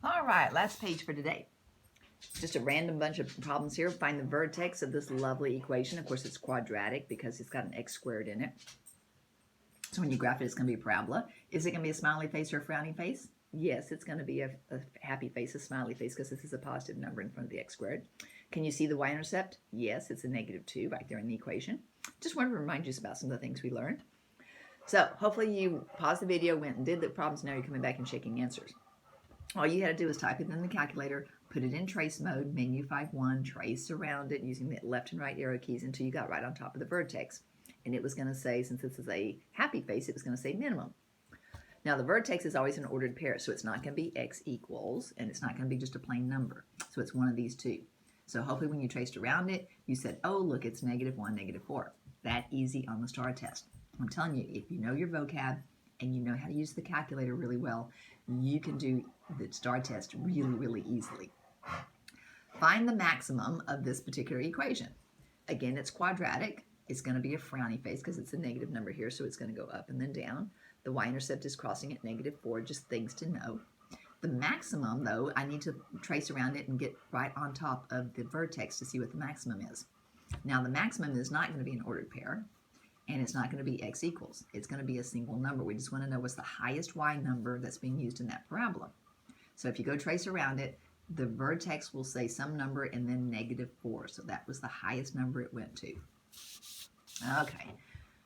All right, last page for today. Just a random bunch of problems here. Find the vertex of this lovely equation. Of course, it's quadratic because it's got an x squared in it. So when you graph it, it's going to be a parabola. Is it going to be a smiley face or a frowny face? Yes, it's going to be a happy face, a smiley face, because this is a positive number in front of the x squared. Can you see the y-intercept? Yes, it's a -2 right there in the equation. Just wanted to remind you about some of the things we learned. So hopefully you paused the video, went and did the problems. Now you're coming back and checking answers. All you had to do is type it in the calculator, put it in trace mode, menu 5-1, trace around it using the left and right arrow keys until you got right on top of the vertex. And it was going to say, since this is a happy face, it was going to say minimum. Now the vertex is always an ordered pair, so it's not going to be x equals, and it's not going to be just a plain number. So it's one of these two. So hopefully when you traced around it, you said, oh, look, it's -1, -4. That easy on the STAR test. I'm telling you, if you know your vocab and you know how to use the calculator really well, you can do the STAR test really, really easily. Find the maximum of this particular equation. Again, it's quadratic. It's going to be a frowny face because it's a negative number here, so it's going to go up and then down. The y-intercept is crossing at -4, just things to know. The maximum, though, I need to trace around it and get right on top of the vertex to see what the maximum is. Now, the maximum is not going to be an ordered pair, and it's not going to be x equals. It's going to be a single number. We just want to know what's the highest y number that's being used in that parabola. So if you go trace around it, the vertex will say some number and then -4. So that was the highest number it went to. Okay,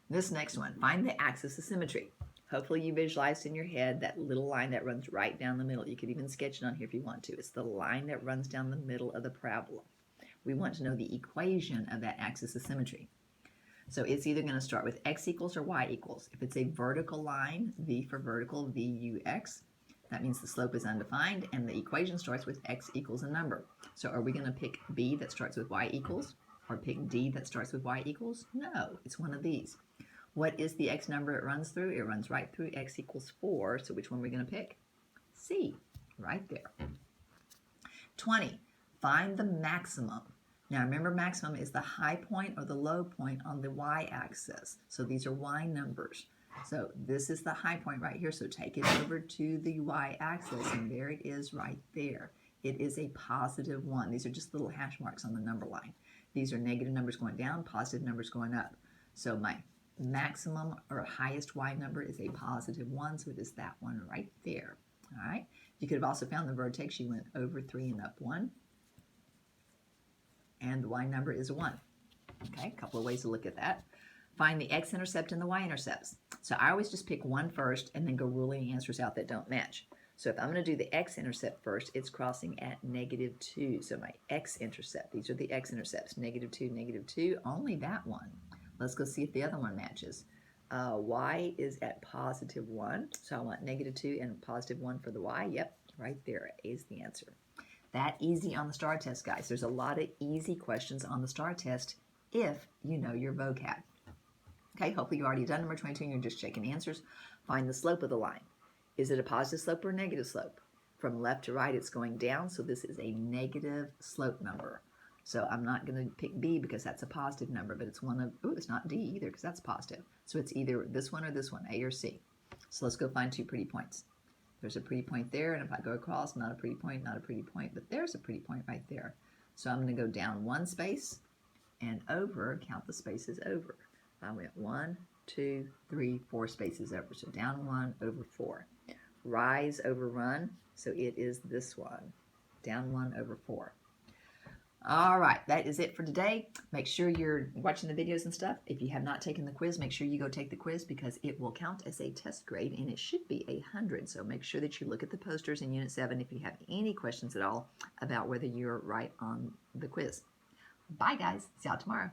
this next one, find the axis of symmetry. Hopefully you visualized in your head that little line that runs right down the middle. You could even sketch it on here if you want to. It's the line that runs down the middle of the parabola. We want to know the equation of that axis of symmetry. So it's either going to start with x equals or y equals. If it's a vertical line, v for vertical, vux, that means the slope is undefined, and the equation starts with x equals a number. So are we going to pick b that starts with y equals, or pick d that starts with y equals? No, it's one of these. What is the x number it runs through? It runs right through x equals 4. So which one are we going to pick? C, right there. 20, find the maximum. Now remember, maximum is the high point or the low point on the y-axis. So these are y numbers. So this is the high point right here. So take it over to the y-axis, and there it is right there. It is a +1. These are just little hash marks on the number line. These are negative numbers going down, positive numbers going up. So my maximum or highest y number is a +1, so it is that one right there. All right. You could have also found the vertex. You went over 3 and up 1. And the y number is 1. Okay, a couple of ways to look at that. Find the x-intercept and the y-intercepts. So I always just pick one first and then go ruling answers out that don't match. So if I'm going to do the x-intercept first, it's crossing at -2. So my x-intercept, these are the x-intercepts, -2, -2, only that one. Let's go see if the other one matches. Y is at +1, so I want -2 and +1 for the y. Yep, right there is the answer. That easy on the STAR test, guys. There's a lot of easy questions on the STAR test if you know your vocab. Okay, hopefully you've already done number 22 and you're just checking answers. Find the slope of the line. Is it a positive slope or a negative slope? From left to right, it's going down, so this is a negative slope number. So I'm not going to pick B because that's a positive number, but it's one of, oh, it's not D either because that's positive. So it's either this one or this one, A or C. So let's go find two pretty points. There's a pretty point there, and if I go across, not a pretty point, not a pretty point, but there's a pretty point right there. So I'm going to go down one space and over, count the spaces over. I went 1, 2, 3, 4 spaces over. So down 1, over 4. Rise over run, so it is this one. Down 1 over 4. All right, that is it for today. Make sure you're watching the videos and stuff. If you have not taken the quiz, make sure you go take the quiz because it will count as a test grade and it should be 100. So make sure that you look at the posters in Unit 7 if you have any questions at all about whether you're right on the quiz. Bye, guys. See y'all tomorrow.